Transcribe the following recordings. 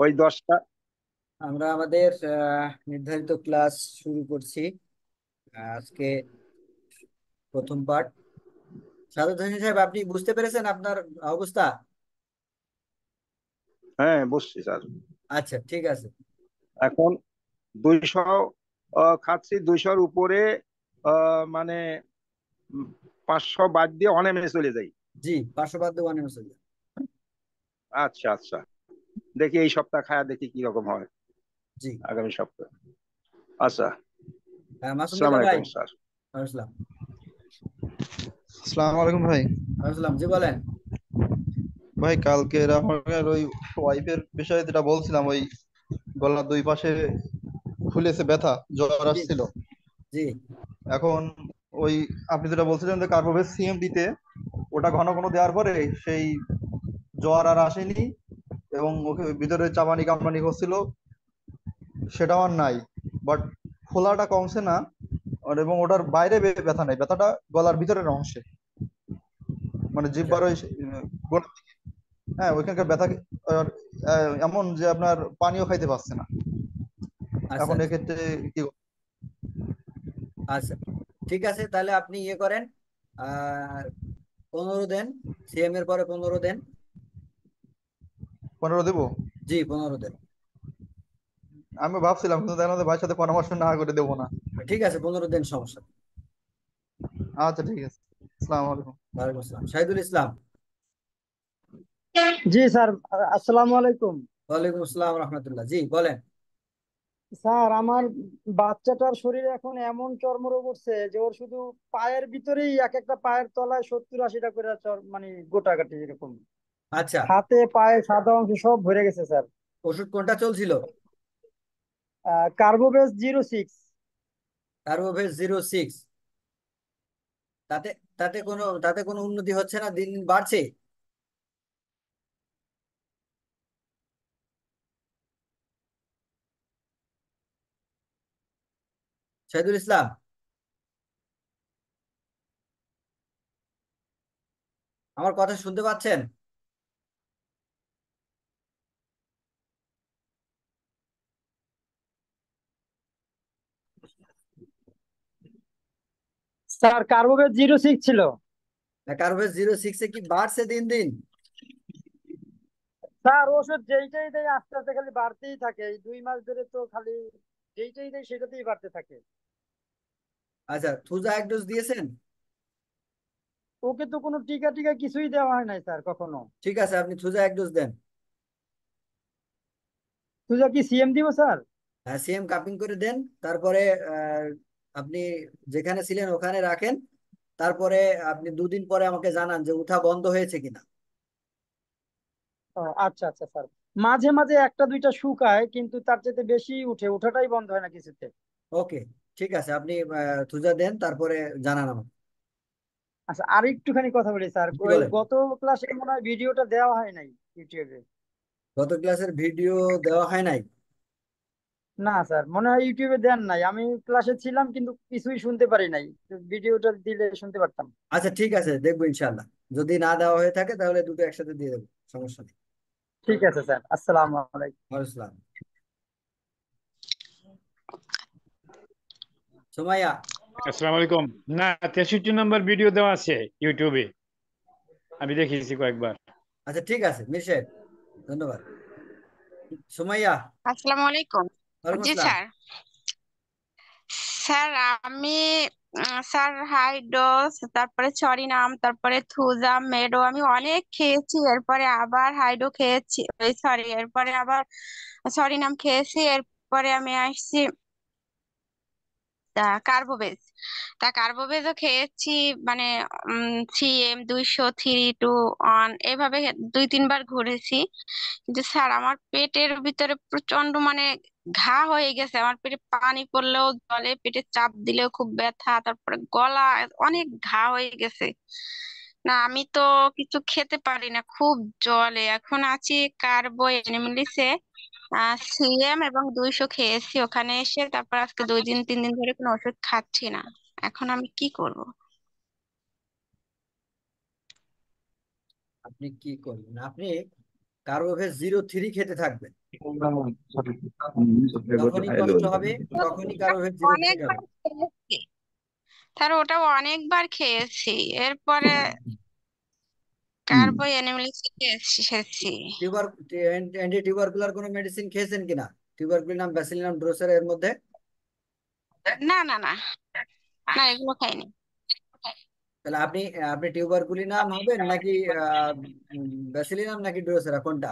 ওই 10টা। আমরা আমাদের নির্ধারিত ক্লাস শুরু করছি। আজকে প্রথম পার্ট। সাদত হোসেন সাহেব, আপনি বুঝতে পেরেছেন আপনার অবস্থা? হ্যাঁ, বুঝছি স্যার। আচ্ছা, ঠিক আছে। এখন 200 খাচ্ছি, 200-র উপরে মানে 500 বাদ দিয়ে অনেমে চলে যাই। জি, পার্শ্ববাদ্য ওয়ান এমএসএল। আচ্ছা আচ্ছা, দেখি এই সপ্তাহ খায়া দেখি কি রকম হয় জি। আগামী সপ্তাহে। আচ্ছা। আসসালামু মাসুমুল্লাহ ভাই। আলাইকুম স্যার। আসসালাম। আসসালামু আলাইকুম ভাই। আসসালাম, জি বলেন। ভাই কালকে রাহুলের ওই ওয়াইফের বিষয়ে যেটা বলছিলাম, ওই গলার দুই পাশে ফুলেছে, ব্যথা, জ্বর জি। আসছিল। জি। এখন ওই আপনি যেটা বলছিলেন যে কার্বোভেজ সিএম দিতে, ওটা ঘন ঘন দেওয়ার পরে সেই জ্বর আর আসেনি, এবং ওকে ভিতরে চাবানি কামড়ানি হচ্ছিল, সেটাও আর নাই। বাট ফোলাটা কমছে না। এবং ওটার বাইরে ব্যথা নাই, ব্যথাটা গলার ভিতরের অংশে, মানে আচ্ছা জিহ্বার ওই গোড়া। হ্যাঁ, ওইখানকার ব্যথা এমন যে আপনার পানিও খাইতে পারছে না। আচ্ছা। এখন আচ্ছা। এক্ষেত্রে কি আচ্ছা, ঠিক আছে, তাহলে আপনি ইয়ে করেন। আর 15 দেন। সিএম এর পরে 15 দেন। 15 দেবো? জি, 15 দেন। আমি ভাবছিলাম, কিন্তু দেখলাম যে ভাইয়ের সাথে পরামর্শ না করে দেবো না। ঠিক আছে, 15 দেন, সমস্যা নেই। আচ্ছা, ঠিক আছে। আসসালামু আলাইকুম। ওয়ালাইকুম আসসালাম, শাহিদুল ইসলাম। জি স্যার, আসসালামু আলাইকুম। ওয়ালাইকুম আসসালাম রহমতুল্লাহ, জি বলেন। স্যার, আমার বাচ্চাটার শরীরে এখন এমন চর্মরোগ উঠছে যে ওর শুধু পায়ের ভিতরেই এক একটা পায়ের তলায় 70-80টা করে মানে গোটাগাটি এরকম। আচ্ছা, হাতে পায়ে সাদা অংশ সব ভরে গেছে স্যার। ওষুধ কোনটা চলছিল? কার্বোভেজ 06। কার্বোভেজ 06। তাতে তাতে কোনো উন্নতি হচ্ছে না, দিন দিন বাড়ছে। শহীদুল ইসলাম, আমার কথা শুনতে পাচ্ছেন? স্যার, কার্বোভেজ 06 ছিল। কার্বোভেজ 06-এ কি বাড়ছে দিন দিন? স্যার, ওষুধ যেইটাই দেয় আস্তে আস্তে খালি বাড়তেই থাকে, এই 2 মাস ধরে তো খালি যেইটাই দেয় সেটাতেই বাড়তে থাকে। আচ্ছা, থুজা এক ডোজ দিয়েছেন? ওকে তো কোনো টিকা টিকা কিছুই দেওয়া হয় নাই স্যার কখনো। ঠিক আছে, আপনি থুজা এক ডোজ দেন। তুই কি সিএম দিব স্যার? হ্যাঁ, সিএম কাপিং করে দেন। তারপরে আহ, আপনি যেখানে ছিলেন ওখানে রাখেন। তারপরে আপনি 2 দিন পরে আমাকে জানান যে উঠা বন্ধ হয়েছে কিনা। ও, আচ্ছা আচ্ছা স্যার। মাঝে মাঝে একটা দুইটা শুকায়, কিন্তু তার চাইতে বেশি উঠে, ওঠাটাই বন্ধ হয় না কিছুতে। ওকে, ঠিক আছে, আপনি থুজা দেন, তারপরে জানান আমাকে। আচ্ছা, আর একটুখানি কথা বলি স্যার, কি ওই বলেন? গত ক্লাসে মনে হয় ভিডিওটা দেওয়া হয় নাই ইউটিউবে। গত ক্লাসের ভিডিও দেওয়া হয় নাই? না স্যার, মনে হয় ইউটিউবে দেন নাই, আমি ক্লাসে ছিলাম কিন্তু কিছুই শুনতে পারি নাই, তো ভিডিওটা দিলে শুনতে পারতাম। আচ্ছা, ঠিক আছে, দেখবো ইনশাল্লাহ। যদি না দেওয়া হয়ে থাকে তাহলে দুটো একসাথে দিয়ে দেবো, সমস্যা নেই। ঠিক আছে স্যার, আসসালামু আলাইকুম। আসসালাম। সুমাইয়া। আসসালামু আলাইকুম। না, 63 নম্বর ভিডিও দেওয়া আছে ইউটিউবে, আমি দেখেছি কয়েকবার। আচ্ছা, ঠিক আছে মির সাহেব, ধন্যবাদ। সুমাইয়া। আসসালামু আলাইকুম। ওয়ালাইকুম জি আসসালাম। স্যার। স্যার আমি স্যার হাইড্রোস, তারপরে সরিনাম, তারপরে থুজা, মেডো আমি অনেক খেয়েছি, এরপরে আবার হাইড্রো খেয়েছি, সরি, এরপরে আবার সরিনাম খেয়েছি, এরপরে আমি আসছি কার্বোবেজ। কার্বোবেজও খেয়েছি, মানে 3M 200, 3 to 1 এভাবে 2-3 বার ঘুরেছি। কিন্তু স্যার আমার পেটের ভিতরে প্রচন্ড মানে ঘা হয়ে গেছে, আমার পেটে পানি পড়লেও জলে, পেটে চাপ দিলেও খুব ব্যথা, তারপরে গলা অনেক ঘা হয়ে গেছে। না আমি তো কিছু খেতে পারি না, খুব জলে এখন আছি। কার্বো এনিমিলিসে সিএম এবং 200 খেয়েছি ওখানে এসে, তারপর আজকে 2-3 দিন ধরে কোনো ওষুধ খাচ্ছি না। এখন আমি কি করব? আপনি কি করবেন? আপনি কার্বোভেজ 03 খেতে থাকবেন। যখনই কষ্ট হবে তখনই কার্বোভেজ জিরো থেকে অনেকবার খাবেন। খেয়েছি, তার ওটাও অনেকবার খেয়েছি, এরপরে কার্বো এনিমেলিস খেয়েছি। টিউবার অ্যান্টি টিউবারকুলার কোনো মেডিসিন খেয়েছেন কিনা? টিউবারকুলিনাম, ব্যাসিলিনাম, ড্রোসের এর মধ্যে? না না না না, এগুলো খাইনি। তাহলে আপনি আপনি টিউবারকুলিনাম হবেন নাকি ব্যাসিলিনাম নাকি ড্রোসেরা, কোনটা?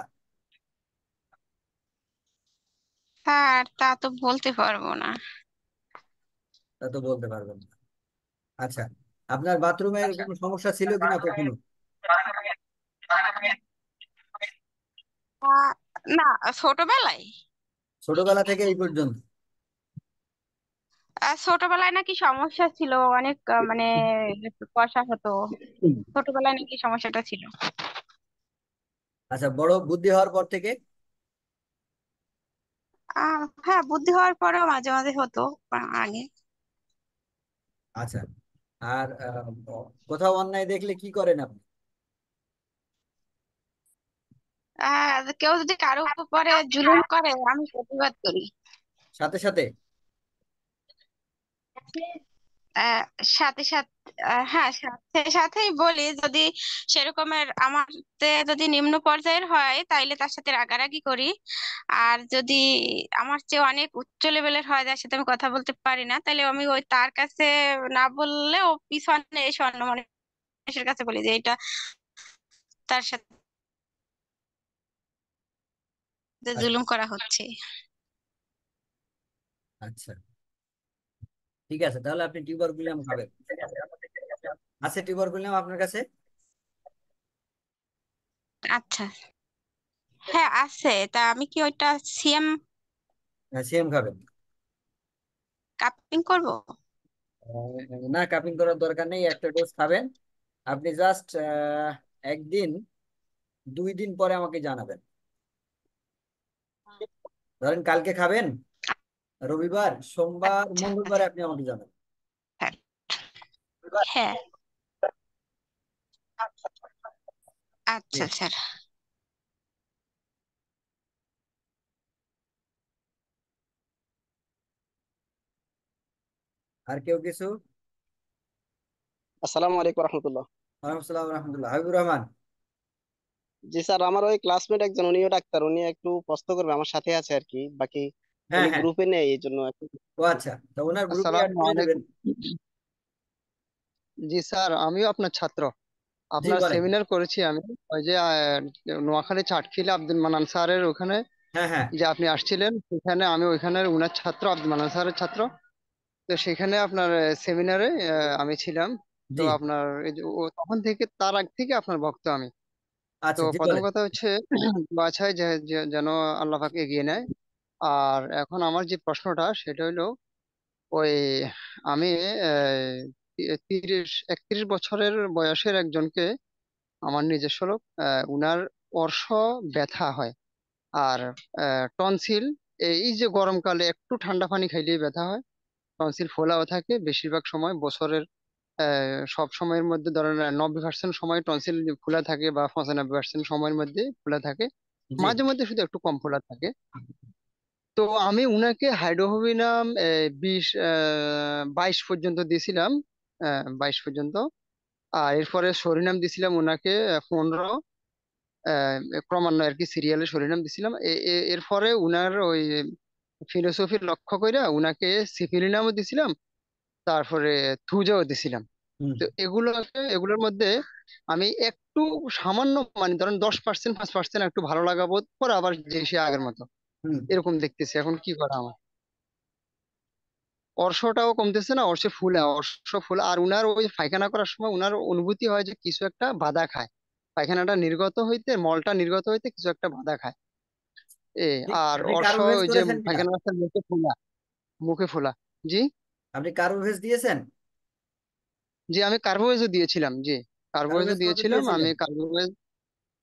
স্যার তা তো বলতে পারবো না। তা তো বলতে পারবেন না। আচ্ছা, আপনার বাথরুমের কোনো সমস্যা ছিল কিনা কখনো? আহ, না, ছোটবেলায় ছোটবেলা থেকে এই পর্যন্ত? ছোটবেলায় নাকি সমস্যা ছিল অনেক, মানে কষা হতো, ছোটবেলায় নাকি সমস্যাটা ছিল। আচ্ছা, বড় বুদ্ধি হওয়ার পর থেকে? হ্যাঁ, বুদ্ধি হওয়ার পরেও মাঝে মাঝে হতো, আগে। আচ্ছা, আর কোথাও অন্যায় দেখলে কি করেন আপনি? কেউ যদি কারো উপরে জুলুম করে আমি প্রতিবাদ করি। সাথে সাথে? আহ, সাথে সাথে, হ্যাঁ, সাথে সাথেই বলি, যদি সেরকমের আমার যদি নিম্ন পর্যায়ের হয় তাইলে তার সাথে রাগারাগি করি। আর যদি আমার চেয়ে অনেক উচ্চ লেভেলের হয়, যার সাথে আমি কথা বলতে পারি না, তাহলে আমি ওই তার কাছে না বললেও পিছনে এসে অন্য মানুষের কাছে বলি যে এটা তার সাথে আচ্ছা জুলুম করা হচ্ছে। আচ্ছা, ঠিক আছে, তাহলে আপনি টিউবারকুলিনাম খাবেন। আছে টিউবারকুলিনাম আপনার কাছে? আচ্ছা, হ্যাঁ আছে। তা আমি কি ওইটা সিএম হ্যাঁ, সিএম খাবেন। কাপিং করব? না, কাপিং করার দরকার নেই, একটা ডোজ খাবেন। আপনি জাস্ট একদিন 2 দিন পরে আমাকে জানাবেন। ধরেন কালকে খাবেন, রবিবার, সোমবার, আচ্ছা মঙ্গলবারে আচ্ছা, আপনি আমাকে জানাবেন। স্যার। হ্যাঁ, আচ্ছা জি। স্যার। আর কেউ কিছু? আসসালামু আলাইকুম রহমতুল্লাহ। ওয়ালাইকুম আসসালাম রহমতুল্লাহ। হাবিবুর রহমান? জি স্যার, আমার ওই ক্লাসমেট একজন, উনিও ডাক্তার, উনি একটু প্রশ্ন করবে, আমার সাথে আছে আর কি, বাকি হ্যাঁ উনি হ্যাঁ, গ্রুপে নেই এই জন্য একটু। ও আচ্ছা, তো ওনার গ্রুপে অ্যাড আসসালামু করে দেবেন। আলাইকুম। জি স্যার, আমিও আপনার ছাত্র। জি, আপনার বলেন। সেমিনার করেছি আমি, ওই যে নোয়াখালী চাটখিলে আব্দুল মান্নান স্যারের ওখানে হ্যাঁ হ্যাঁ, যে আপনি আসছিলেন, সেখানে আমি ওইখানের উনার ছাত্র, আব্দুল মান্নান স্যারের ছাত্র। তো সেখানে আপনার সেমিনারে আমি ছিলাম। তো জি। আপনার এই যে তখন থেকে, তার আগ থেকে আপনার ভক্ত আমি। তো আচ্ছা, জি প্রথম বলেন। কথা হচ্ছে দোয়া চাই যেন আল্লাহ পাক এগিয়ে নেয়। আর এখন আমার যে প্রশ্নটা সেটা হলো, ওই আমি 31 বছরের বয়সের একজনকে, আমার নিজস্ব লোক, উনার অর্শ ব্যথা হয়। আর টনসিল, এই যে গরমকালে একটু ঠান্ডা পানি খাইলেই ব্যথা হয়। টনসিল ফোলাও থাকে বেশিরভাগ সময়, বছরের সব সময়ের মধ্যে ধরেন 90% সময় টনসিল খোলা থাকে, বা 95% সময়ের মধ্যে খোলা থাকে। জি মাঝে মধ্যে শুধু একটু কম খোলা থাকে। তো আমি উনাকে হাইড্রোহবিনাম 22 পর্যন্ত দিয়েছিলাম, 22 পর্যন্ত। আর এরপরে সরিনাম দিছিলাম উনাকে 15। ক্রমান্বয়ে আর কি সিরিয়ালে সরিনাম দিছিলাম। এরপরে উনার ওই ফিলোসফি লক্ষ্য কইরা উনাকে সিফিলিনামও দিছিলাম, তারপরে থুজাও দিছিলাম। হুম তো এগুলোর মধ্যে আমি একটু সামান্য, মানে ধরেন 10%, 5% একটু ভালো লাগা বোধ করে, আবার যে সে আগের মতো হুম। এরকম দেখতেছি। এখন কি করা আমার? অর্শটাও কমতেছে না, অর্শ ফুলে। আর উনার ওই পায়খানা করার সময় উনার অনুভূতি হয় যে কিছু একটা বাধা খায়, পায়খানাটা নির্গত হইতে, মলটা নির্গত হইতে কিছু একটা বাধা খায়। এ আর আপনি অর্শ কার্বোভেজ ওই যে করেছেন কিনা? পায়খানা রাস্তার মুখে ফোলা। জি। আপনি কার্বোভেজ দিয়েছেন? জি, আমি কার্বোভেজও দিয়েছিলাম। জি, কার্বোভেজও কার্বোভেজ কত দিয়েছিলাম আমি। দিয়েছিলেন?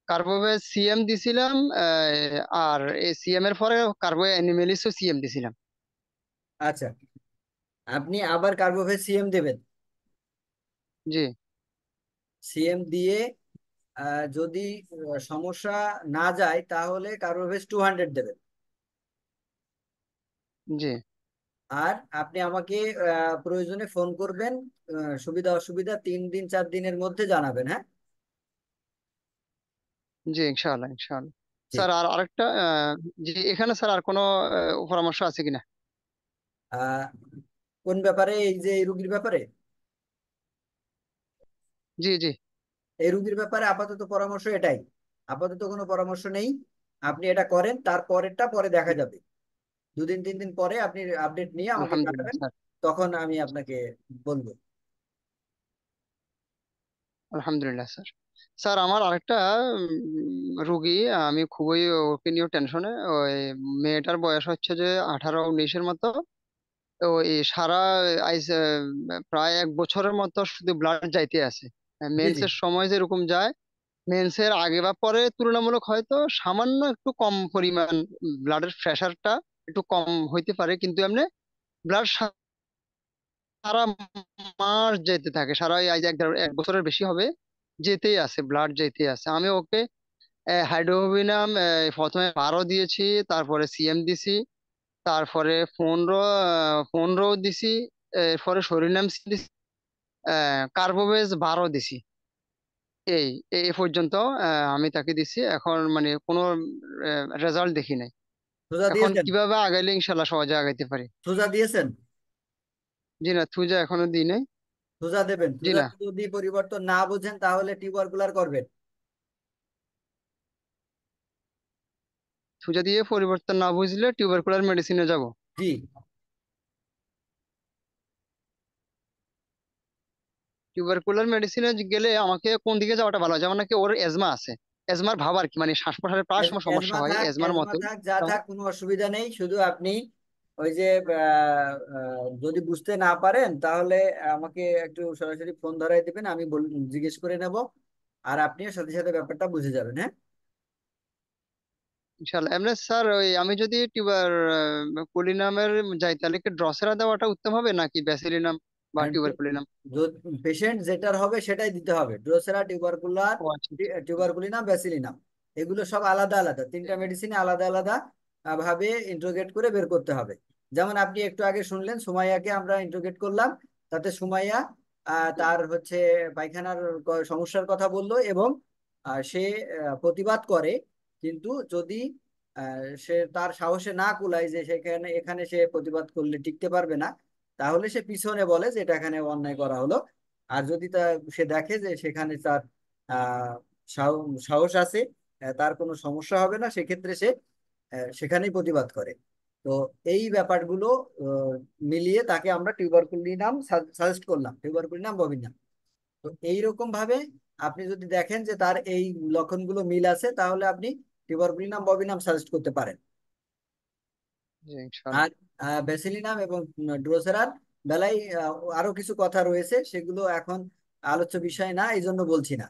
কার্বোভেজ সিএম দিছিলাম। আর এই সিএম এর পরে কার্বো অ্যানিমেলিসও সিএম দিছিলাম। আচ্ছা, আপনি আবার কার্বোভেজ সিএম দেবেন। জি। সিএম দিয়ে যদি সমস্যা না যায় তাহলে কার্বোভেজ 200 দেবেন। জি আর আপনি আমাকে প্রয়োজনে ফোন করবেন, সুবিধা অসুবিধা 3 দিন 4 দিনের মধ্যে জানাবেন, হ্যাঁ। জি, ইনশাআল্লাহ ইনশাআল্লাহ। জি। স্যার আর আরেকটা জি, এখানে স্যার আর কোনো পরামর্শ আছে কিনা? আহ কোন ব্যাপারে? এই যে এই রুগীর ব্যাপারে? জি জি। এই রুগীর ব্যাপারে আপাতত পরামর্শ এটাই, আপাতত কোনো পরামর্শ নেই। আপনি এটা করেন, তারপরেরটা পরে দেখা যাবে। 2 দিন 3 দিন পরে আপনি আপডেট নিয়ে আমাকে আলহামদুলিল্লাহ জানাবেন, স্যার। তখন আমি আপনাকে বলবো। আলহামদুলিল্লাহ স্যার। স্যার আমার আরেকটা রুগী, আমি খুবই ওকে নিয়ে টেনশনে। ওই মেয়েটার বয়স হচ্ছে যে 18-19-এর মতো। তো এই সারা আইস প্রায় 1 বছরের মতো শুধু ব্লাড যাইতে আছে। জি জি। মেন্সের সময় যেরকম যায়, মেন্সের আগে বা পরে তুলনামূলক হয়তো সামান্য একটু কম পরিমাণ ব্লাডের প্রেশারটা একটু কম হইতে পারে, কিন্তু এমনি ব্লাড সারা মাস যেতে থাকে। সারা এই আজ 1 বছরের বেশি হবে, যেতেই আছে, ব্লাড যেতেই আছে। আমি ওকে হাইড্রোবিনাম প্রথমে 12 দিয়েছি, তারপরে সিএম দিছি, তারপরে 15 দিছি, এরপরে সরিনাম দিছি, কার্বোভেজ 12 দিছি। এই এই পর্যন্ত আমি তাকে দিছি। এখন মানে কোনো রেজাল্ট দেখি নাই। সোজা এখন দিয়েছেন? কিভাবে আগাইলে ইনশাল্লাহ সহজে আগাইতে পারি? সোজা দিয়েছেন? জি না, থুজা এখনো দিই নাই। সোজা দেবেন। জি সোজা না, যদি পরিবর্তন না বুঝেন তাহলে টিউবারকুলার করবেন। থুজা দিয়ে পরিবর্তন না বুঝলে টিউবারকুলার মেডিসিনে যাব। জি। টিউবারকুলার মেডিসিনে গেলে আমাকে কোন দিকে যাওয়াটা ভালো হয়? যেমন নাকি ওর এজমা আছে, এজমার ভাব আর কি, মানে শ্বাস প্রশ্বাসের প্রায় সময় সমস্যা এজমা হয় থাক, এজমার এজমা মতোই। থাক, যা তো থাক, কোনো অসুবিধা নেই। শুধু আপনি ওই যে যদি বুঝতে না পারেন তাহলে আমাকে একটু সরাসরি ফোন ধরাই দিবেন, আমি জিজ্ঞেস করে নেব। আর আপনিও সাথে সাথে ব্যাপারটা বুঝে যাবেন, হ্যাঁ। ইনশাল্লাহ। এমনি স্যার ওই আমি যদি কুলিনামের যাই, তাহলে কি ড্রসেরা দেওয়াটা উত্তম হবে নাকি ব্যাসিলিনাম বা টিউবারকুলিনাম? পেশেন্ট যেটার হবে সেটাই দিতে হবে। ড্রোসেরা, টিউবারকুলার, ও আচ্ছা আচ্ছা। টিউবারকুলিনাম, ব্যাসিলিনাম, এগুলো সব আলাদা আলাদা। 3টা মেডিসিনে আলাদা আলাদা ভাবে ইন্ট্রোগেট করে বের করতে হবে। যেমন আপনি একটু আগে শুনলেন সুমাইয়াকে আমরা ইন্ট্রোগেট করলাম, তাতে সুমাইয়া তার হচ্ছে পায়খানার সমস্যার কথা বললো, এবং সে প্রতিবাদ করে। কিন্তু যদি সে তার সাহসে না কুলায় যে সেখানে এখানে সে প্রতিবাদ করলে টিকতে পারবে না, তাহলে সে পিছনে বলে যে এটা এখানে অন্যায় করা হলো। আর যদি সে দেখে যে সেখানে তার আহ সাহস আছে, তার কোনো সমস্যা হবে না, সেক্ষেত্রে সে সেখানেই প্রতিবাদ করে। তো এই ব্যাপারগুলো আহ, মিলিয়ে তাকে আমরা টিউবারকুলিনাম সাজেস্ট করলাম, টিউবারকুলিনাম বভিনাম। তো এইরকম ভাবে আপনি যদি দেখেন যে তার এই লক্ষণগুলো মিল আছে, তাহলে আপনি টিউবারকুলিনাম বভিনাম সাজেস্ট করতে পারেন। জি ইনশাল্লাহ। আর ব্যাসিলিনাম এবং ড্রোসেরার বেলায় আরো কিছু কথা রয়েছে, সেগুলো এখন আলোচ্য বিষয় না, এই জন্য বলছি না।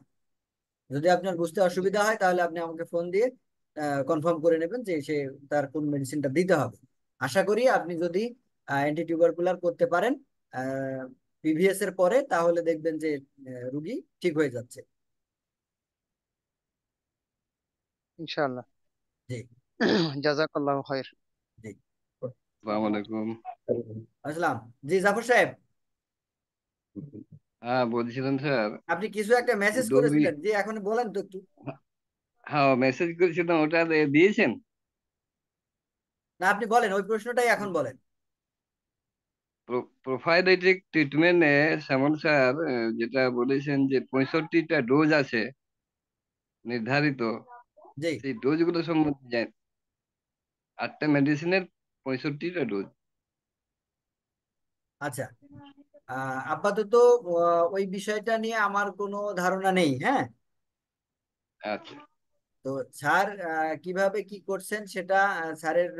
যদি আপনার বুঝতে জি অসুবিধা হয় তাহলে আপনি আমাকে ফোন দিয়ে কনফার্ম করে নেবেন যে সে তার কোন মেডিসিনটা দিতে হবে। আশা করি আপনি যদি অ্যান্টি টিউবারকুলার করতে পারেন পিভিএস এর পরে, তাহলে দেখবেন যে রুগী ঠিক হয়ে যাচ্ছে। ইনশাল্লাহ। জি। জাজাকাল্লাহ খাইর। জি। আসসালামু আলাইকুম। আসসালাম। জি জাফর সাহেব, হ্যাঁ, বলছিলাম স্যার, আপনি কিছু একটা মেসেজ উদ্যোগী, করেছিলেন যে, এখন বলেন তো একটু। হ্যাঁ মেসেজ করেছিলাম, ওটা দিয়েছেন? না, আপনি বলেন, ওই প্রশ্নটাই এখন বলেন। প্রোফাইলেটিক ট্রিটমেন্টে শ্যামল স্যার যেটা বলেছেন যে 65টা ডোজ আছে নির্ধারিত, জি। সেই ডোজগুলো সম্বন্ধে 8টা মেডিসিনের 65টা ডোজ। আচ্ছা। আপাতত ওই বিষয়টা নিয়ে আমার কোনো ধারণা নেই, হ্যাঁ। আচ্ছা। তো স্যার কিভাবে কি করছেন সেটা স্যারের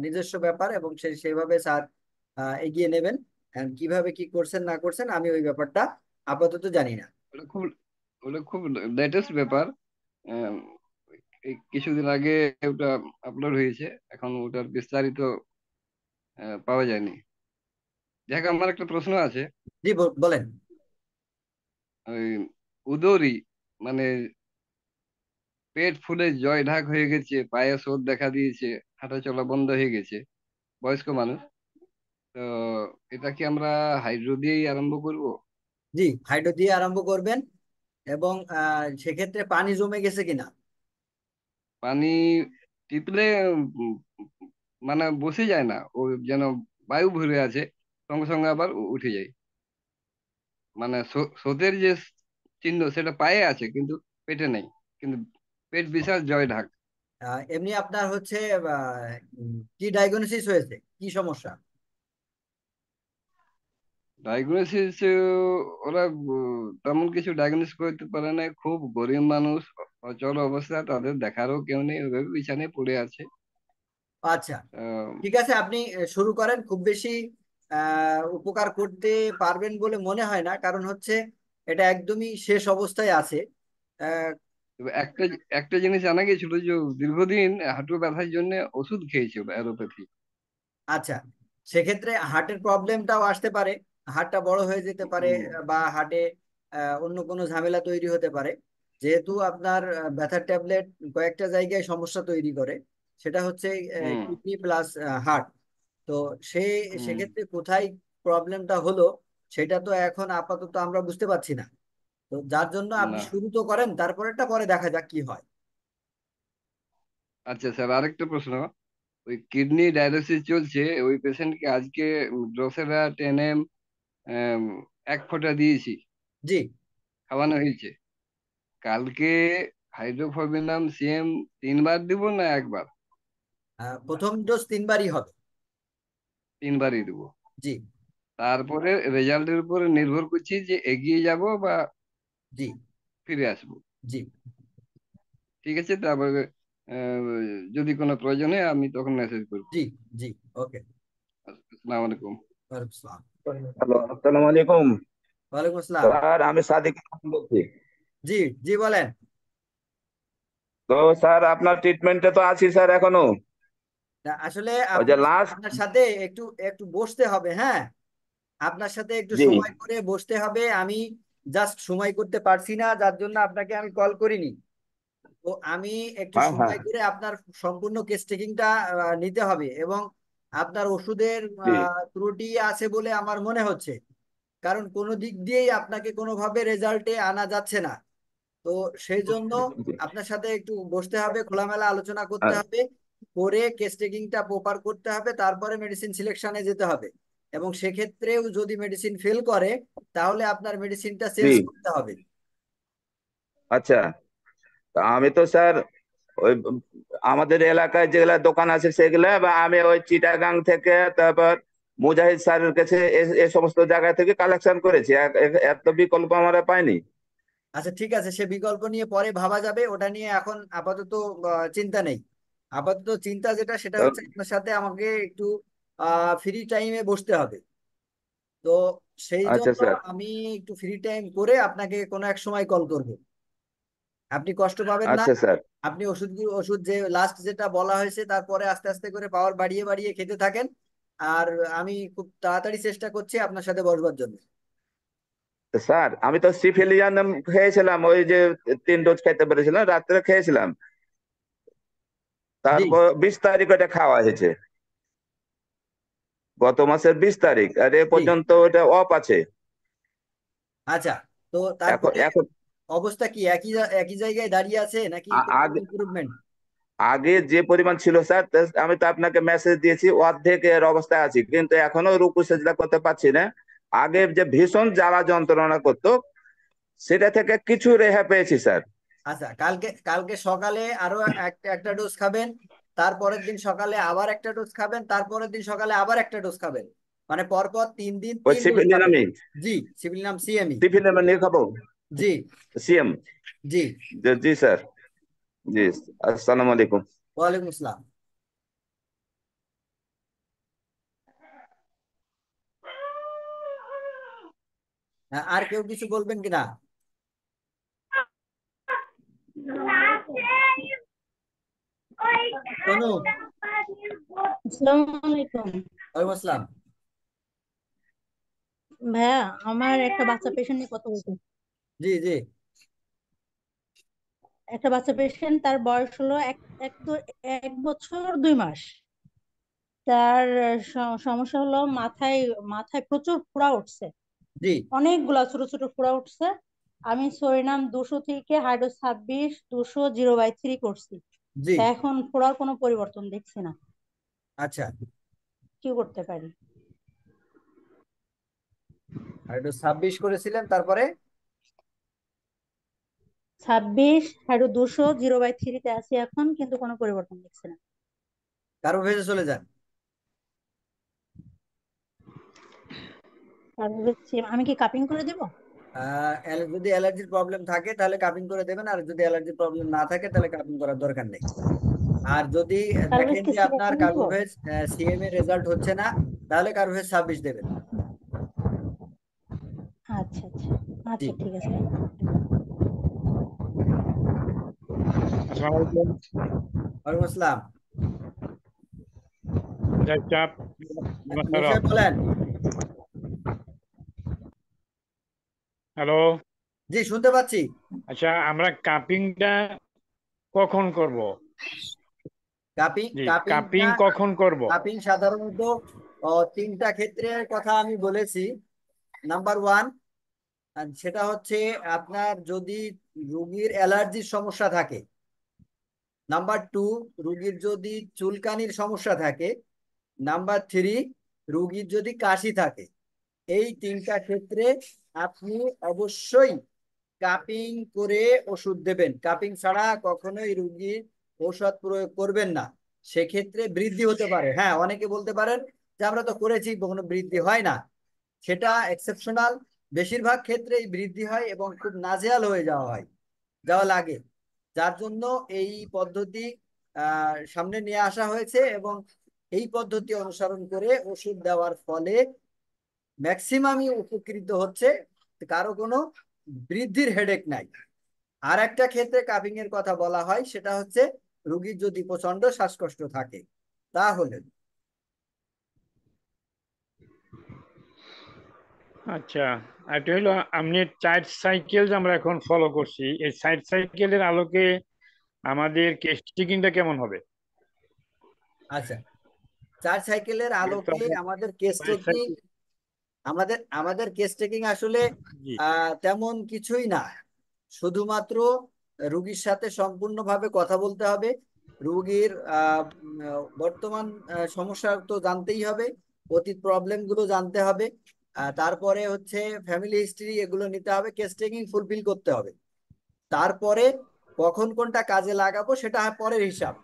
নিজস্ব ব্যাপার, এবং সেইভাবে স্যার এগিয়ে নেবেন। And কিভাবে কি করছেন না করছেন আমি ওই ব্যাপারটা আপাতত জানি না। ওটা খুব ওটা খুব লেটেস্ট ব্যাপার। আহ, এই কিছুদিন আগে ওটা আপলোড হয়েছে, এখন ওটার বিস্তারিত পাওয়া যায়নি। যাক, আমার একটা প্রশ্ন আছে। জি, বলেন। ওই উদরি, মানে পেট ফুলে জয় ঢাক হয়ে গেছে, পায়ে শোধ দেখা দিয়েছে, হাঁটা চলা বন্ধ হয়ে গেছে, বয়স্ক মানুষ। তো এটা কি আমরা হাইড্রো দিয়েই আরম্ভ করব? জি, হাইড্রো দিয়ে আরম্ভ করবেন। এবং সেক্ষেত্রে পানি জমে গেছে কিনা। পানি টিপলে উম, মানে বসে যায় না, ও যেন বায়ু ভরে আছে, সঙ্গে সঙ্গে আবার উঠে যায়। মানে স্রোতের যে চিহ্ন সেটা পায়ে আছে কিন্তু পেটে নেই, কিন্তু পেট বিশাল জয় ঢাক। এমনি আপনার হচ্ছে কি ডায়াগনোসিস হয়েছে, কি সমস্যা? ডায়াগনোসিস ওরা তেমন কিছু ডায়াগনোস করতে পারে না, খুব গরিব মানুষ, অচল অবস্থা, তাদের দেখারও কেউ নেই, ওইভাবে বিছানায় পড়ে আছে। আচ্ছা, আহ, ঠিক আছে, আপনি শুরু করেন। খুব বেশি উপকার করতে পারবেন বলে মনে হয় না, কারণ হচ্ছে এটা একদমই শেষ অবস্থায় আছে। আহ, তবে একটা একটা জিনিস জানা গেছিল যে ও দীর্ঘদিন হাঁটু ব্যথার জন্য ওষুধ খেয়েছিল, অ্যালোপ্যাথি। আচ্ছা, সেক্ষেত্রে হার্টের প্রবলেমটাও আসতে পারে, হার্টটা বড় হয়ে যেতে পারে, হুম বা হার্টে অন্য কোনো ঝামেলা তৈরি হতে পারে। যেহেতু আপনার ব্যথার ট্যাবলেট কয়েকটা জায়গায় সমস্যা তৈরি করে, সেটা হচ্ছে হুম কিডনি প্লাস হার্ট। তো সে হুম। সেক্ষেত্রে কোথায় প্রবলেমটা হলো সেটা তো এখন আপাতত আমরা বুঝতে পারছি না। তো যার জন্য আপনি না, শুরু তো করেন, তারপরেরটা পরে দেখা যাক কি হয়। আচ্ছা স্যার, আরেকটা প্রশ্ন। ওই কিডনি ডায়ালিসিস চলছে, ওই পেশেন্টকে আজকে ড্রসেরা 10 এক ফোঁটা দিয়েছি, জি, খাওয়ানো হয়েছে। কালকে হাইড্রোফরমিনাম সিএম 3 বার দিব না একবার? প্রথম ডোজ 3বারই হবে। 3বারই দিব। জি, তারপরে রেজাল্টের উপরে নির্ভর করছি যে এগিয়ে যাব বা জি, ফিরে আসবো। জি, ঠিক আছে, তারপরে আহ, যদি কোনো প্রয়োজন হয় আমি তখন মেসেজ করবো। জি, জি। ওকে। আসসালামু আলাইকুম। ওয়ালাইকুম আসসালাম। হ্যালো, আসসালামু আলাইকুম। ওয়ালাইকুম আসসালাম। স্যার, আমি সাদিক খান বলছি। জি, জি, বলেন। তো স্যার, আপনার ট্রিটমেন্টে তো আছি স্যার এখনো। তা আসলে ওই যে আপনার লাস্ট। আপনার সাথে একটু একটু বসতে হবে, হ্যাঁ। আপনার সাথে একটু জি। সময় করে বসতে হবে। আমি জাস্ট সময় করতে পারছি না, যার জন্য আপনাকে আমি কল করিনি। তো আমি একটু হ্যাঁ, হ্যাঁ। সময় করে আপনার সম্পূর্ণ কেস টেকিংটা নিতে হবে, এবং আপনার ওষুধের জি, ত্রুটি আছে বলে আমার মনে হচ্ছে। কারণ কোনো দিক দিয়েই আপনাকে কোনোভাবে রেজাল্টে আনা যাচ্ছে না। তো সেই জন্য জি। আপনার সাথে একটু বসতে হবে, খোলামেলা আলোচনা করতে আ- হবে, করে কেস টেকিংটা প্রপার করতে হবে, তারপরে মেডিসিন সিলেকশনে যেতে হবে। এবং সেক্ষেত্রেও যদি মেডিসিন ফেল করে, তাহলে আপনার মেডিসিনটা জি। চেঞ্জ করতে হবে। আচ্ছা। তা আমি তো স্যার ওই আমাদের এলাকায় যেগুলা দোকান আছে সেগুলা, বা আমি ওই চিটাগাং থেকে, তারপর মুজাহিদ স্যারের কাছে, এ সমস্ত জায়গা থেকে কালেকশন করেছি। এত বিকল্প আমরা পাইনি। আচ্ছা, ঠিক আছে, সে বিকল্প নিয়ে পরে ভাবা যাবে, ওটা নিয়ে এখন আপাতত চিন্তা নেই। আপাতত চিন্তা যেটা, সেটা তো- হচ্ছে আপনার সাথে আমাকে একটু ফ্রি টাইমে বসতে হবে। তো সেই আচ্ছা জন্য স্যার। আমি একটু ফ্রি টাইম করে আপনাকে কোনো এক সময় কল করব। আপনি কষ্ট পাবেন না। আচ্ছা স্যার। আপনি ওষুধ যে লাস্ট যেটা বলা হয়েছে, তারপরে আস্তে আস্তে করে পাওয়ার বাড়িয়ে বাড়িয়ে খেতে থাকেন। আর আমি খুব তাড়াতাড়ি চেষ্টা করছি আপনার সাথে বসবার জন্য। তো স্যার, আমি তো সিফিলিয়ান খেয়েছিলাম, ওই যে 3 ডোজ খেতে পেরেছিলাম, রাত্রে খেয়েছিলাম। জি, তারপর 20 তারিখ ওটা খাওয়া হয়েছে, গত মাসের 20 তারিখ, আর এ জি। পর্যন্ত ওটা অফ আছে। আচ্ছা, তো এখন তারপরে এখন অবস্থা কি একই একই জায়গায় দাঁড়িয়ে আছে, নাকি কোনো আগে ইমপ্রুভমেন্ট? আগে যে পরিমাণ ছিল স্যার, আমি তো আপনাকে মেসেজ দিয়েছি, অর্ধেক এর অবস্থায় আছি, কিন্তু এখনো রুকু সেজদা করতে পারছি না। আগে যে ভীষণ জ্বালা যন্ত্রণা করতো, সেটা থেকে কিছু রেহাই পেয়েছি স্যার। আচ্ছা, কালকে কালকে সকালে আরো একটা একটা ডোজ খাবেন। তারপরের দিন সকালে আবার একটা ডোজ খাবেন, তারপরের দিন সকালে আবার একটা ডোজ খাবেন। মানে পরপর 3 দিন ওই 3 ডোজ খাবেন। সিফিলিনামই, জি, সিভিল নাম সিএমই। সিফিলিনাম নিয়ে খাবো। জি, সিএম। জি। জি স্যার। জি। আসসালামু আলাইকুম। ওয়ালাইকুম আসসালাম। আর কেউ কিছু বলবেন কিনা? তনু। আসসালামু আলাইকুম। ওয়ালাইকুম আসসালাম। ভাইয়া, আমার একটা বাচ্চা পেশেন্ট নিয়ে কথা বলতে। জি, জি, একটা বাচ্চা পেশেন্ট, তার বয়স হলো এক এক বছর 2 মাস। তার সমস্যা হলো মাথায় মাথায় প্রচুর ফোড়া উঠছে, জি অনেকগুলা ছোট ছোট ফোড়া উঠছে। আমি সরিনাম 200 থেকে হাইড্রো 26 200/3 করছি, জি তা এখন ফোড়ার কোনো পরিবর্তন দেখছি না, আচ্ছা, কি করতে পারি? আর একটু 26 করেছিলেন, তারপরে 26 হাইড্রো 200/3 তে আছি এখন, কিন্তু কোনো পরিবর্তন দেখছি না। কার্বোভেজে চলে যান। তারপরে আমি কি কাপিং করে দিব? যদি অ্যালার্জির প্রবলেম থাকে তাহলে কাপিং করে দেবেন, আর যদি অ্যালার্জির প্রবলেম না থাকে তাহলে কাপিং করার দরকার নেই। আর যদি কার্বোভেজ দেখেন কি যে আপনার সিরাপ দিব? কার্বোভেজ সিএম এর রেজাল্ট হচ্ছে না, তাহলে কার্বোভেজ 26 দেবেন। আচ্ছা আচ্ছা জি আচ্ছা, ঠিক আছে। আসসালামু আলাইকুম। ওয়ালাইকুম আসসালাম। চাপ নিশ্চয় বলেন। হ্যালো। জি শুনতে পাচ্ছি। আচ্ছা, আমরা কাপিংটা কখন করব? কাপিং জি, কাপিং কাপিংটা কখন করব? কাপিং সাধারণত 3টা ক্ষেত্রের কথা আমি বলেছি। নাম্বার 1, সেটা হচ্ছে আপনার যদি রোগীর অ্যালার্জির সমস্যা থাকে। নাম্বার 2, রোগীর যদি চুলকানির সমস্যা থাকে। নাম্বার 3, রোগীর যদি কাশি থাকে। এই 3টা ক্ষেত্রে আপনি অবশ্যই কাপিং করে ওষুধ দেবেন। কাপিং ছাড়া কখনোই রোগীর ঔষধ প্রয়োগ করবেন না, সেক্ষেত্রে বৃদ্ধি হতে পারে। হ্যাঁ, অনেকে বলতে পারেন যে আমরা তো করেছি, কোনো বৃদ্ধি হয় না। সেটা এক্সেপশনাল, বেশিরভাগ ক্ষেত্রেই বৃদ্ধি হয় এবং খুব নাজেহাল হয়ে যাওয়া লাগে। যার জন্য এই পদ্ধতি সামনে নিয়ে আসা হয়েছে, এবং এই পদ্ধতি অনুসরণ করে ওষুধ দেওয়ার ফলে ম্যাক্সিমামই উপকৃত হচ্ছে, কারো কোনো বৃদ্ধির হেডেক নাই। আর একটা ক্ষেত্রে কাপিং এর কথা বলা হয়, সেটা হচ্ছে রোগীর যদি প্রচন্ড শ্বাসকষ্ট থাকে তাহলে। আচ্ছা, এটা হলো আপনি 4 সাইকেল যে আমরা এখন ফলো করছি, এই 4 সাইকেলের আলোকে আমাদের কেস্টিংটা কেমন হবে? আচ্ছা, 4 সাইকেলের আলোকে আমাদের কেস টেকিং আমাদের কেস টেকিং আসলে জি, তেমন কিছুই না। শুধুমাত্র রুগীর সাথে সম্পূর্ণভাবে কথা বলতে হবে। রুগীর বর্তমান সমস্যা তো জানতেই হবে, অতীত প্রবলেম গুলো জানতে হবে। তারপরে হচ্ছে ফ্যামিলি হিস্ট্রি, এগুলো নিতে হবে, কেস টেকিং ফুলফিল করতে হবে। তারপরে কখন কোনটা কাজে লাগাবো সেটা পরের হিসাব।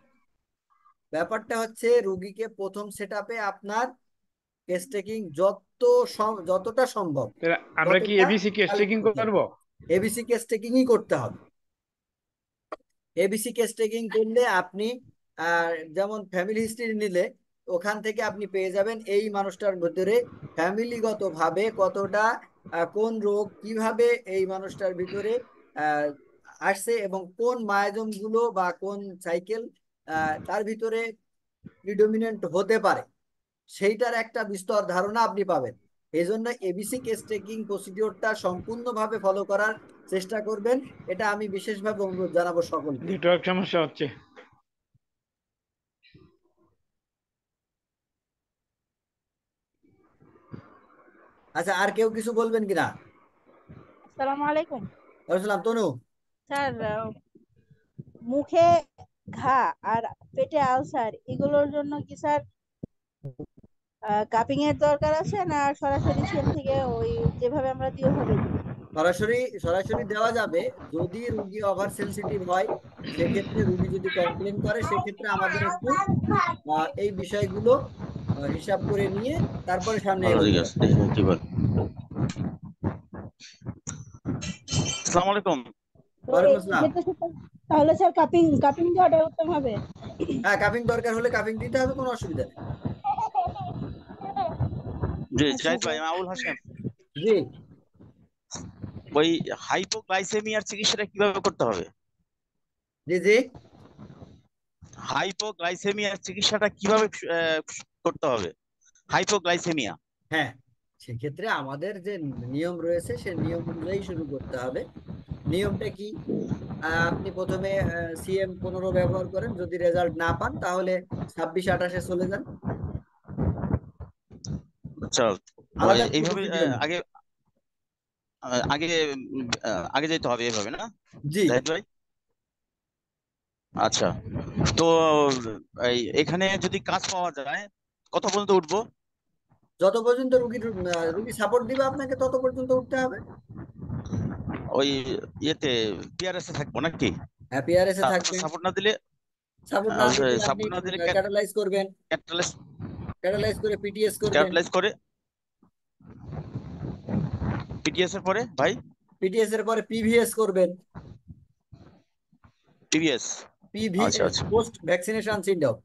ব্যাপারটা হচ্ছে রুগীকে প্রথম সেটআপে আপনার কেস টেকিং যতটা সম্ভব তাহলে আমরা কি ততটা এবিসি কালেক্ট কেস্টিং করতে হবে। করব? এবিসি কেস টেকিংই করতে হবে। এবিসি কেস টেকিং করলে আপনি যেমন ফ্যামিলি হিস্ট্রি নিলে ওখান থেকে আপনি পেয়ে যাবেন এই মানুষটার ভিতরে ফ্যামিলিগত ভাবে কতটা কোন রোগ কিভাবে এই মানুষটার ভিতরে আহ, আসছে, এবং কোন মায়াজম গুলো বা কোন সাইকেল তার ভিতরে প্রিডোমিনেন্ট হতে পারে, সেইটার একটা বিস্তর ধারণা আপনি পাবেন। এই জন্য এবিসি কেস টেকিং প্রসিডিওরটা সম্পূর্ণভাবে ফলো করার চেষ্টা করবেন, এটা আমি বিশেষভাবে অনুরোধ জানাবো সকলকে। নেটওয়ার্ক সমস্যা হচ্ছে। আচ্ছা, আর কেউ কিছু বলবেন কিনা? আসসালামু আলাইকুম আসসালাম। তনু, স্যার। মুখে ঘা আর পেটে আলসার, এগুলোর জন্য কি স্যার কাপিং এর দরকার আছে, না সরাসরি সেম থেকে ওই যেভাবে আমরা দিই ওভাবে দিই? সরাসরি সরাসরি দেওয়া যাবে। যদি রুগী ওভার সেনসিটিভ হয়, সেক্ষেত্রে রুগী যদি কমপ্লেন করে, সেক্ষেত্রে আমাদের একটু এই বিষয়গুলো হিসাব করে নিয়ে তারপরে সামনে এগোতে হবে। আসসালামু আলাইকুম। ওয়ালাইকুম আসসালাম। তাহলে স্যার কাপিং কাপিং দেওয়াটা উত্তম হবে। হ্যাঁ, কাপিং দরকার হলে কাপিং দিতে হবে, কোনো অসুবিধা নেই। জি জাহিদ ভাই, আমি আবুল হাসেম। জি, ওই হাইপোগ্লাইসেমিয়ার চিকিৎসাটা কিভাবে করতে হবে? জি জি হাইপোগ্লাইসেমিয়ার চিকিৎসাটা কিভাবে করতে হবে? হাইপোগ্লাইসেমিয়া। হ্যাঁ, সেক্ষেত্রে আমাদের যে নিয়ম রয়েছে সেই নিয়ম অনুযায়ী শুরু করতে হবে। নিয়মটা কি? আপনি প্রথমে সিএম 15 ব্যবহার করেন, যদি রেজাল্ট না পান তাহলে 26-28-এ চলে যান। আচ্ছা আলাদা এইভাবে ওষুধ দিবেন না। আগে আগে আগে যেতে হবে এইভাবে না জি, জাহিদ ভাই? আচ্ছা, তো এখানে যদি কাজ পাওয়া যায় কত পর্যন্ত উঠবো? যত পর্যন্ত রুগী সাপোর্ট দিবে আপনাকে তত পর্যন্ত উঠতে হবে। ওই ইয়েতে পিআরএস এ থাকবো নাকি? হ্যাঁ, পিআরএস এ থাকবেন। সাপোর্ট না দিলে সাপোর্ট না দিলে আপনি সাপোর্ট না দিলে ক্যাটালাইজ করবেন, ক্যাটালাইজ ক্যাটালাইজ করে পিটিএস করবেন। ক্যাটালাইজ করে পিটিএস এর পরে ভাই পিটিএস এর পরে পিভিএস করবেন। টিভিএস। আচ্ছা পিভিএস আচ্ছা, পোস্ট ভ্যাকসিনেশন সিন্ড্রোম।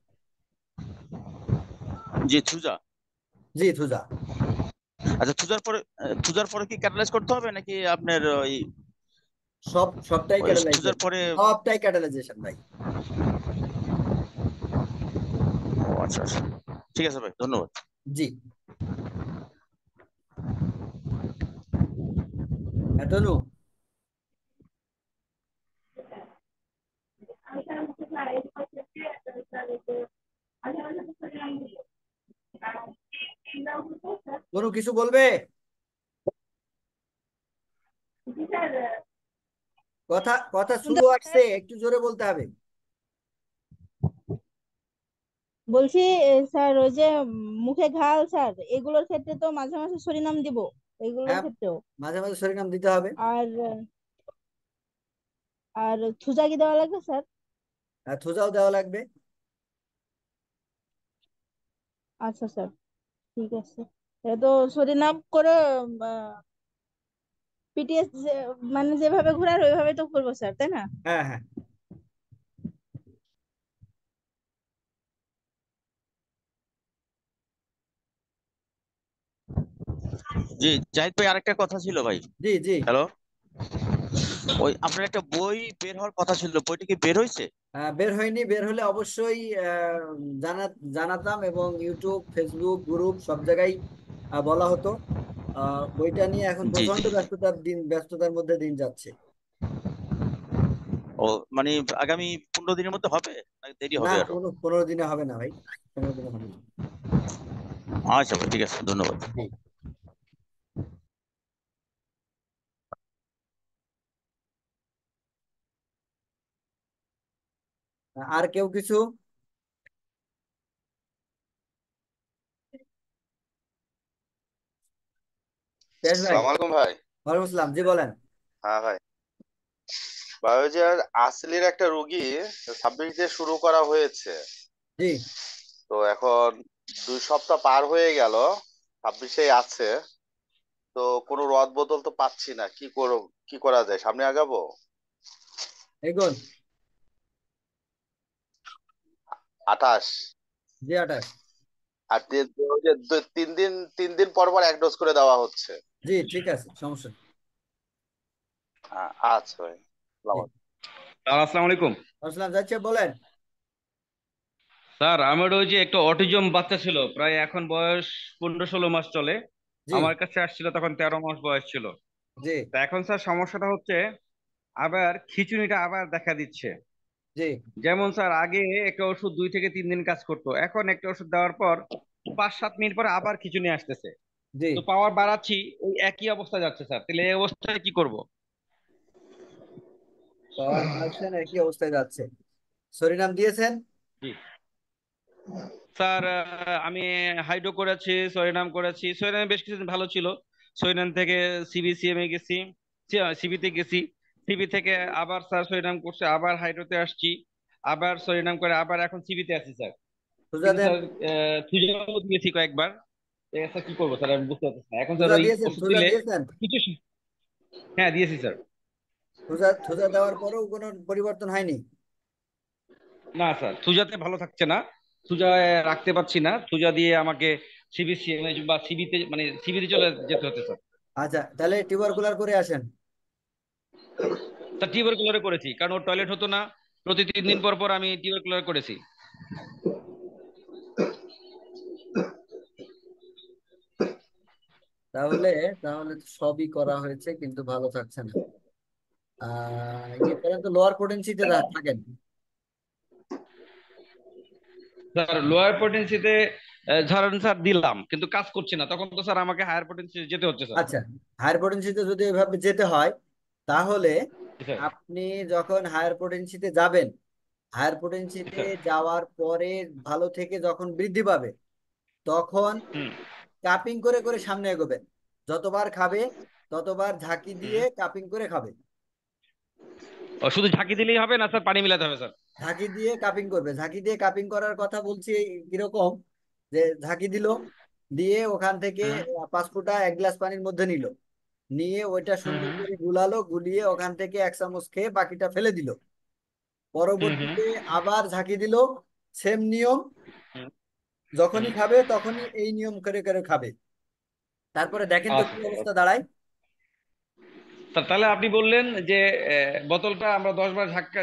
জি থুজা। জি, থুজা। আচ্ছা, থুজার পরে কি ক্যাটালাইজ করতে হবে নাকি আপনার ওই সবটাই থুজার ক্যাটালাইজেশন, পরে? সবটাই ক্যাটালাইজেশন ভাই। ও আচ্ছা আচ্ছা, ঠিক আছে ভাই, ধন্যবাদ। জি, এতনু কোনো কিছু বলবে? কথা কথা স্লো আসছে, একটু জোরে বলতে হবে। বলছি স্যার ওই যে মুখে ঘাল স্যার, এগুলোর ক্ষেত্রে তো মাঝে মাঝে সরিনাম দিব, এগুলোর হ্যাঁ, ক্ষেত্রেও। মাঝে মাঝে সরিনাম দিতে হবে। আর আর থুজা কি দেওয়া লাগবে স্যার? আর থুজাও দেওয়া লাগবে। আচ্ছা স্যার, ঠিক আছে। এ তো সরিনাম করে পিটিএস মানে যেভাবে ঘোরার ওইভাবে তো করবো স্যার, তাই না? হ্যাঁ হ্যাঁ, জি জাহিদ ভাই, আরেকটা কথা ছিল ভাই। জি জি। হ্যালো, ওই আপনার একটা বই বের হওয়ার কথা ছিল, বইটা কি বের হয়েছে? বের হয়নি, বের হলে অবশ্যই জানাতাম, এবং ইউটিউব, ফেসবুক, গ্রুপ সব জায়গায় বলা হতো। বইটা নিয়ে এখন জি প্রচন্ড জি। ব্যস্ততার মধ্যে দিন যাচ্ছে। ও মানে আগামী 15 দিনের মধ্যে হবে নাকি দেরি না, হবে আরো? 15 দিনে হবে না ভাই, 15 দিনে হবে না। আচ্ছা ভাই, ঠিক আছে, ধন্যবাদ। জি। আর কেউ কিছু? পেশ ভাই। সালাম আলাইকুম ভাই। ওয়ালাইকুম আসসালাম, জি বলেন। হ্যাঁ ভাই, বায়োলজির আসলির একটা রুগী 26 দিয়ে শুরু করা হয়েছে। জি। তো এখন 2 সপ্তাহ পার হয়ে গেল, 26-এই আছে। তো কোনো রদ বদল তো পাচ্ছি না, কি করা যায়, সামনে আগাবো? এগোন। 28। জি, 28। আর ওই যে 3 দিন পর পর 1 ডোজ করে দেওয়া হচ্ছে। জি, ঠিক আছে, সমস্যা নেই। আচ্ছা ভাই, জি। আসসালামু আলাইকুম আসসালাম, যাচ্ছে বলেন। স্যার। আমার ওই যে একটা অটিজম বাচ্চা ছিল, প্রায় এখন বয়স 15-16 মাস চলে। জি আমার কাছে আসছিল তখন 13 মাস বয়স ছিল। জি তা এখন স্যার সমস্যাটা হচ্ছে আবার খিঁচুনিটা আবার দেখা দিচ্ছে। জি যেমন স্যার আগে একটা ওষুধ 2 থেকে 3 দিন কাজ করতো, এখন একটা ওষুধ দেওয়ার পর 5-7 মিনিট পরে আবার খিঁচুনি আসতেছে। জি। তো পাওয়ার বাড়াচ্ছি, ওই একই অবস্থা যাচ্ছে স্যার। তাহলে এই অবস্থায় কি করব? পাওয়ার বাড়াচ্ছেন, একই অবস্থায় যাচ্ছে। সরিনাম দিয়েছেন? জি স্যার, আমি হাইড্রো করেছি, সরিনাম করেছি। সরিনাম বেশ কিছুদিন ভালো ছিল। সরিনাম থেকে সিবিসিএম এ গেছি, সিবিতে গেছি। সিবি থেকে আবার স্যার সরিনাম করছে, আবার হাইড্রোতে আসছি, আবার সরিনাম করে আবার এখন সিবিতে আছি স্যার। সুজা কিন্তু দেন। স্যার থুজাও দিয়েছি কয়েকবার। স্যার কি করবো স্যার, আমি বুঝতে পারছি না এখন স্যার। সুজা ওই দিয়েছেন? ওষুধ সুজা দিলে দিয়েছেন? কিছু হ্যাঁ দিয়েছি স্যার। সুজা সুজা দেওয়ার পরেও কোনো পরিবর্তন হয়নি? না স্যার, থুজাতে ভালো থাকছে না। থুজা রাখতে পারছি না। থুজা দিয়ে আমাকে সিবিসিএম বা সিবিতে, মানে সিবিতে চলে যেতে হচ্ছে স্যার। আচ্ছা, তাহলে টিউবারকুলার করে আসেন। স্যার টিউবারকুলারে করেছি, কারণ ওর টয়লেট হতো না। প্রতি 3 দিন পর পর আমি টিউবারকুলার করেছি। তাহলে তাহলে তো সবই করা হয়েছে, কিন্তু ভালো থাকছে না। ইয়ে করেন তো, লোয়ার পোটেন্সিতে থাকেন। স্যার লোয়ার পটেন্সিতে ধরেন স্যার দিলাম কিন্তু কাজ করছে না, তখন তো স্যার আমাকে হায়ার পটেন্সি যেতে হচ্ছে স্যার। আচ্ছা, হায়ার পটেন্সিতে যদি এভাবে যেতে হয় তাহলে জি স্যার। আপনি যখন হায়ার পটেন্সিতে যাবেন, হায়ার জি পটেন্সিতে স্যার। যাওয়ার পরে ভালো থেকে যখন বৃদ্ধি পাবে তখন হুম কাপিং করে করে সামনে এগোবেন। যতবার খাবে ততবার ঝাঁকি হুম। দিয়ে কাপিং করে খাবে। ও, শুধু ঝাঁকি দিলেই হবে না স্যার, পানি মিলাতে হবে স্যার? ঝাঁকি দিয়ে কাপিং করবে। ঝাঁকি দিয়ে কাপিং করার কথা বলছি কিরকম, যে ঝাঁকি দিল, দিয়ে ওখান থেকে হুম 5 ফুটা 1 গ্লাস পানির মধ্যে নিল, নিয়ে ওইটা হুম সুন্দর হুম করে গুলালো, গুলিয়ে ওখান থেকে 1 চামচ খেয়ে বাকিটা ফেলে দিল। হুম হুম পরবর্তীতে আবার ঝাঁকি দিল, সেম নিয়ম, হুম হুম। যখনই খাবে তখনই এই নিয়ম করে করে খাবে। তারপরে দেখেন তো কি আচ্ছা অবস্থা দাঁড়ায়। তাহলে আপনি বললেন যে বোতলটা আমরা 10 বার ঝাঁকা